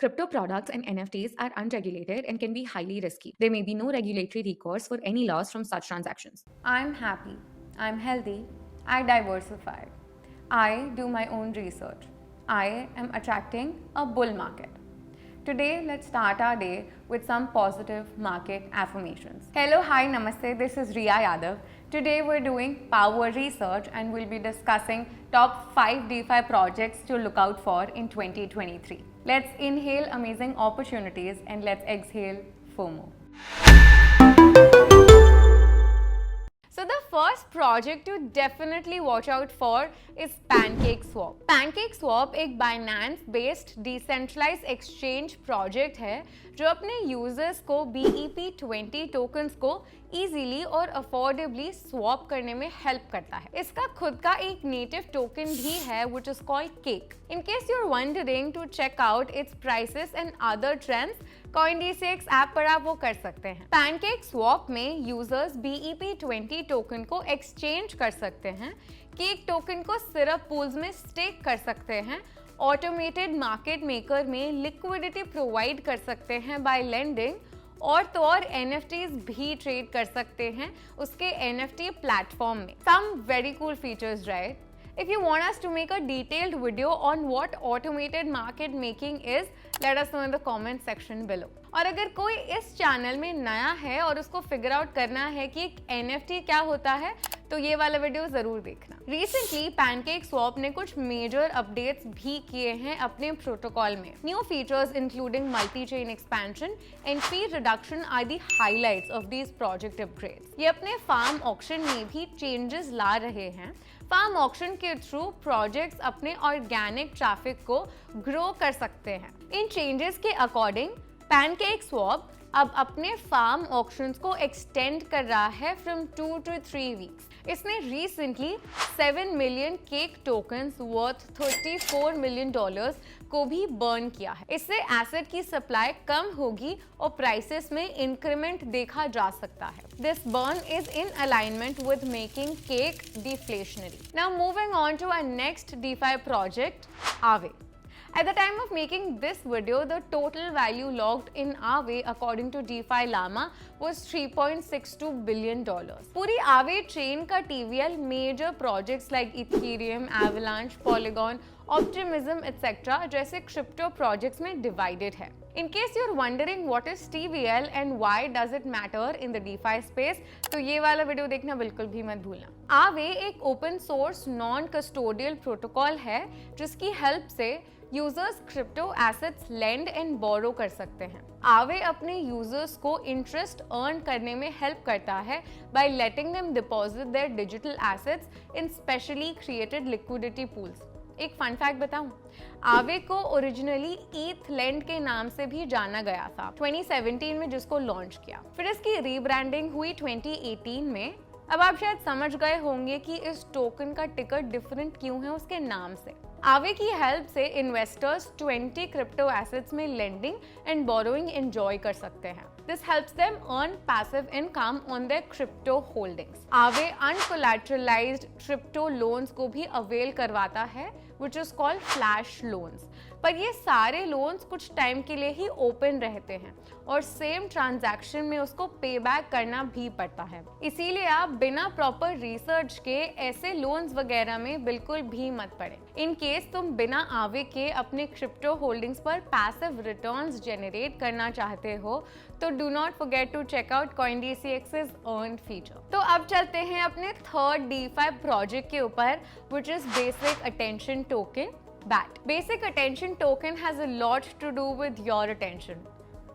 Crypto products and NFTs are unregulated and can be highly risky. There may be no regulatory recourse for any loss from such transactions. I'm happy. I'm healthy. I diversify. I do my own research. I am attracting a bull market. Today, let's start our day with some positive market affirmations. Hello, hi, namaste. This is Riya Yadav. Today, we're doing power research and we'll be discussing top 5 DeFi projects to look out for in 2023. Let's inhale amazing opportunities and let's exhale FOMO. So the first project to definitely watch out for is PancakeSwap. PancakeSwap एक Binance based decentralized exchange project है जो अपने users को BEP20 tokens को easily और अफोर्डेबली swap करने में help करता है। इसका खुद का एक नेटिव टोकन भी है which is called Cake. In case you're wondering to check out its prices and other trends, CoinDCX app पर आप वो कर सकते हैं। PancakeSwap में यूजर्स BEP20 टोकन को एक्सचेंज कर सकते हैं, केक टोकन को सिरप पूल्स में स्टेक कर सकते हैं, ऑटोमेटेड मार्केट मेकर में लिक्विडिटी प्रोवाइड कर सकते हैं बाय लेंडिंग, और तो और NFTs भी ट्रेड कर सकते हैं उसके NFT प्लेटफॉर्म में। Some very cool features, right? If you want us to make a detailed video on what automated market making is, let us know in the comment section below. और अगर कोई इस channel में नया है और उसको फिगर आउट करना है कि एक NFT क्या होता है, तो ये वाला वीडियो जरूर देखना। रिसेंटली PancakeSwap ने कुछ मेजर अपडेट्स भी किए हैं अपने प्रोटोकॉल में। New features including multi chain expansion and fee reduction are the highlights of these project upgrades. ये अपने फार्म ऑक्शन में भी चेंजेस ला रहे हैं। फार्म ऑक्शन के थ्रू प्रोजेक्ट्स अपने ऑर्गेनिक ट्रैफिक को ग्रो कर सकते हैं। इन चेंजेस के अकॉर्डिंग PancakeSwap अब अपने फार्म ऑक्शंस को एक्सटेंड कर रहा है फ्रॉम 2 to 3 वीक्स। इसने recently 7 million cake tokens worth $34 million को भी बर्न किया है। इससे एसेट की सप्लाई कम होगी और प्राइसेस में इंक्रीमेंट देखा जा सकता है। This burn is in alignment with making cake deflationary. Now moving on to our next DeFi project, Aave. At the time of making this video, the total value logged in Aave according to DeFi Llama was $3.62 billion. पूरी Aave chain का TVL major projects like Ethereum, Avalanche, Polygon, Optimism etc. जैसे crypto projects में divided है। In case you're wondering what is TVL and why does it matter in the DeFi space, तो ये वाला video देखना बिल्कुल भी मत भूलना। Aave एक open source non custodial protocol है जिसकी हेल्प से users crypto assets lend and borrow कर सकते हैं। Aave अपने यूजर्स को इंटरेस्ट अर्न करने में हेल्प करता है by letting them deposit their digital assets in specially created liquidity pools. एक फन फैक्ट बताऊं, Aave को ओरिजिनली ETHLend के नाम से भी जाना गया था 2017 में, जिसको लॉन्च किया। फिर इसकी रीब्रांडिंग हुई 2018 में। अब आप शायद समझ गए होंगे कि इस टोकन का टिकर डिफरेंट क्यों है उसके नाम से। Aave की हेल्प से इन्वेस्टर्स 20 क्रिप्टो एसेट्स में लेंडिंग एंड बोरोइंग एंजॉय कर सकते हैं। This helps them earn passive income on their crypto holdings. Aave uncollateralized crypto loans को भी अवेल करवाता है, which is called flash loans. पर ये सारे लोन्स कुछ टाइम के लिए ही ओपन रहते हैं और सेम ट्रांजैक्शन में उसको पे बैक करना भी पड़ता है। इसीलिए आप बिना प्रॉपर रिसर्च के ऐसे लोन्स वगैरह में बिल्कुल भी मत पड़े। इन केस तुम बिना Aave के अपने क्रिप्टो होल्डिंग्स पर पैसिव रिटर्न्स जनरेट करना चाहते हो तो do not forget to check out CoinDCX's earn feature. तो अब चलते हैं अपने थर्ड DeFi प्रोजेक्ट के ऊपर, which is Basic Attention Token, BAT. Basic Attention Token has a lot to do with your attention.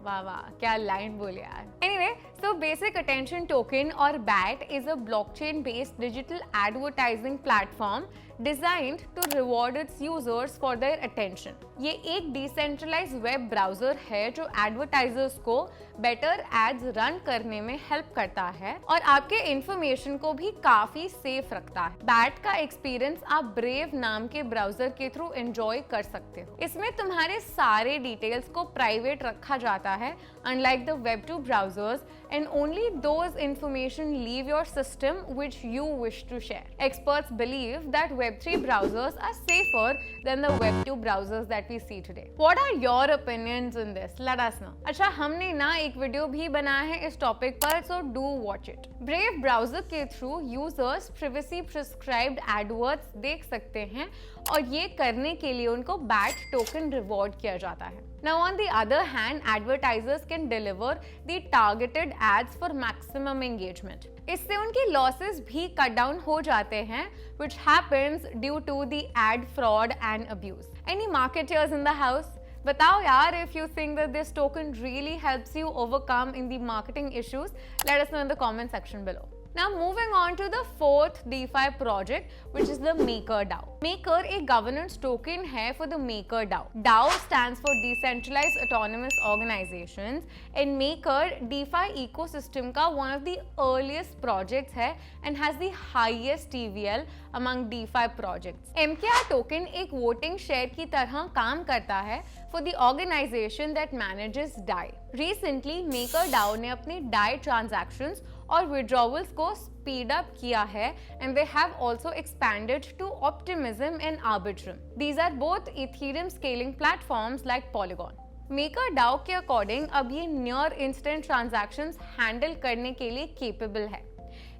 वाह वाह, क्या लाइन बोले यार। Anyway, so Basic Attention Token और BAT is a blockchain based digital advertising platform designed to reward its users for their attention. ये एक decentralised web browser है जो एडवर्टाइजर्स को बेटर एड्स रन करने में हेल्प करता है और आपके इंफॉर्मेशन को भी काफी सेफ रखता है। बैट का एक्सपीरियंस आप ब्रेव नाम के ब्राउजर के थ्रू एंजॉय कर सकते हो। इसमें तुम्हारे सारे डिटेल्स को प्राइवेट रखा जाता है, unlike the web 2 browsers and only those information leave your system which you wish to share. Experts believe that Web3 browsers are safer than the Web2 browsers that we see today. What are your opinions in this? Let us know. अच्छा, हमने ना एक video भी बनाया है इस topic पर, so do watch it. Brave browser के through users privacy prescribed AdWords देख सकते हैं और ये करने के लिए उनको बैट टोकन रिवॉर्ड किया जाता है. Now on the other hand, advertisers can deliver the targeted ads for maximum engagement. इससे उनकी losses भी cut down हो जाते हैं, which happens due to the ad fraud and abuse. Any marketers in the house? बताओ यार, if you think that this token really helps you overcome in the marketing issues, let us know in the comment section below. Now moving on to the fourth DeFi project, which is the MakerDAO. Maker एक governance token है for the MakerDAO. DAO stands for Decentralized Autonomous Organizations and Maker DeFi ecosystem का one of the earliest projects है and has the highest TVL among DeFi projects. MKR token एक voting share की तरह काम करता है for the organization that manages DAI. Recently, MakerDAO ने अपने DAI transactions और withdrawals को speed up किया है and they have also expanded to Optimism and Arbitrum. These are both Ethereum scaling platforms like Polygon. MakerDAO के according अब ये near instant transactions handle करने के लिए केपेबल है.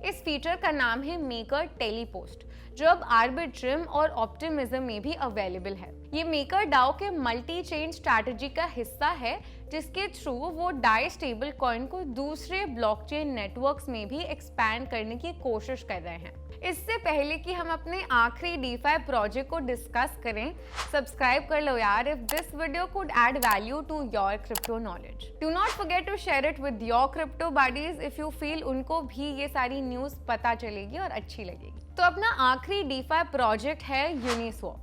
इस फीचर का नाम है मेकर टेलीपोस्ट, जो अब आर्बिट्रम और ऑप्टिमिज्म में भी अवेलेबल है. ये MakerDAO के मल्टी चेन स्ट्रैटेजी का हिस्सा है, जिसके थ्रू वो डाई स्टेबल कॉइन को दूसरे ब्लॉकचेन नेटवर्क्स में भी एक्सपैंड करने की कोशिश कर रहे हैं. इससे पहले कि हम अपने आखिरी DeFi प्रोजेक्ट को डिस्कस करें, सब्सक्राइब कर लो यार if this video could add value to your crypto knowledge. Do not forget to share it with your crypto buddies if you feel उनको भी ये सारी न्यूज़ पता चलेगी और अच्छी लगेगी. तो अपना आखिरी DeFi प्रोजेक्ट है Uniswap.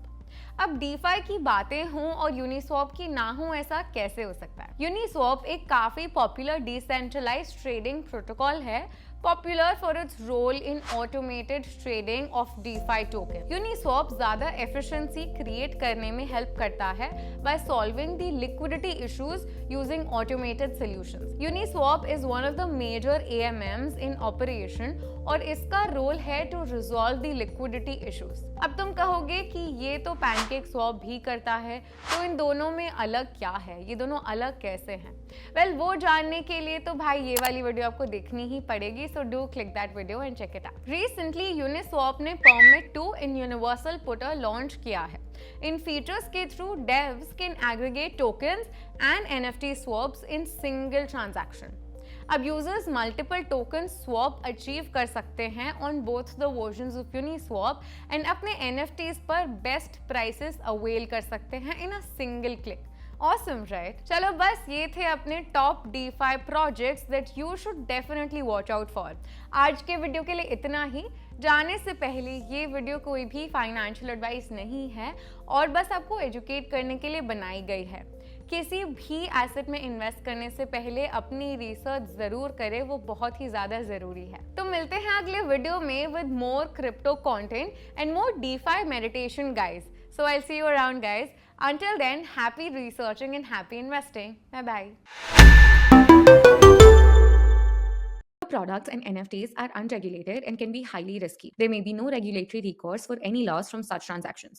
अब DeFi की बातें हों और Uniswap की ना हो, ऐसा कैसे हो सकता है? Uniswap एक काफ़ी पॉपुलर डिसेंट्रलाइज्ड ट्रेडिंग प्रोटोकॉल है, popular for its role in automated trading of DeFi token. Uniswap ज़्यादा efficiency create करने में help करता है by solving the liquidity issues using automated solutions. Uniswap is one of the major AMMs in operation और इसका role है to resolve the liquidity issues. अब तुम कहोगे कि ये तो PancakeSwap भी करता है, तो इन दोनों में अलग क्या है? ये दोनों अलग कैसे हैं? Well, वो जानने के लिए तो भाई ये वाली वीडियो आपको देखनी ही पड़ेगी, so do click that video and check it out. Recently, Uniswap ने Permit 2 in Universal Putter launch किया है. इन फीचर्स के through devs can aggregate tokens and NFT swaps in single transaction. अब यूजर्स मल्टीपल टोकन स्वैप अचीव कर सकते हैं on both the versions of Uniswap and अपने NFTs पर बेस्ट प्राइसेस अवेल कर सकते हैं in a single click. Awesome, right? चलो बस ये थे अपने top DeFi projects that you should definitely watch out for. आज के वीडियो के लिए इतना ही. जाने से पहले ये वीडियो कोई भी फाइनेंशियल एडवाइस नहीं है और बस आपको एजुकेट करने के लिए बनाई गई है. किसी भी एसेट में इन्वेस्ट करने से पहले अपनी रिसर्च जरूर करें, वो बहुत ही ज्यादा जरूरी है. तो मिलते हैं अगले वीडियो में with more crypto content and more DeFi meditation guys. So I'll see you around, guys. Until then, happy researching and happy investing. Bye-bye. Products and NFTs are unregulated and can be highly risky. There may be no regulatory recourse for any loss from such transactions.